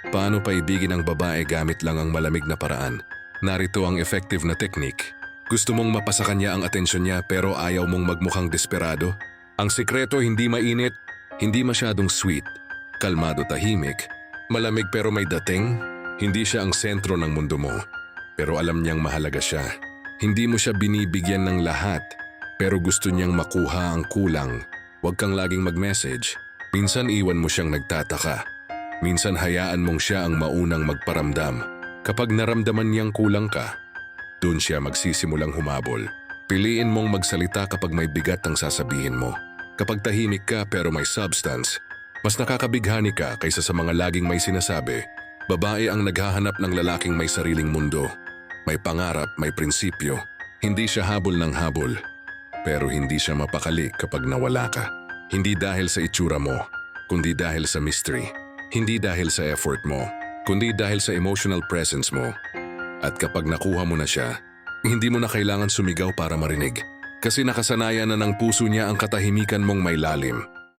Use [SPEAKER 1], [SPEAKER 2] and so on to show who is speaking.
[SPEAKER 1] Paano paibigin ang babae gamit lang ang malamig na paraan? Narito ang effective na technique. Gusto mong mapasa kanya ang atensyon niya pero ayaw mong magmukhang desperado? Ang sikreto hindi mainit, hindi masyadong sweet, kalmado tahimik, malamig pero may dating. Hindi siya ang sentro ng mundo mo, pero alam niyang mahalaga siya. Hindi mo siya binibigyan ng lahat, pero gusto niyang makuha ang kulang. Huwag kang laging mag-message. Minsan iwan mo siyang nagtataka. Minsan hayaan mong siya ang maunang magparamdam. Kapag naramdaman niyang kulang ka, doon siya magsisimulang humabol. Piliin mong magsalita kapag may bigat ang sasabihin mo. Kapag tahimik ka pero may substance, mas nakakabighani ka kaysa sa mga laging may sinasabi. Babae ang naghahanap ng lalaking may sariling mundo. May pangarap, may prinsipyo. Hindi siya habol ng habol. Pero hindi siya mapakali kapag nawala ka. Hindi dahil sa itsura mo, kundi dahil sa mystery. Hindi dahil sa effort mo, kundi dahil sa emotional presence mo. At kapag nakuha mo na siya, hindi mo na kailangan sumigaw para marinig. Kasi nakasanayan na ng puso niya ang katahimikan mong may lalim.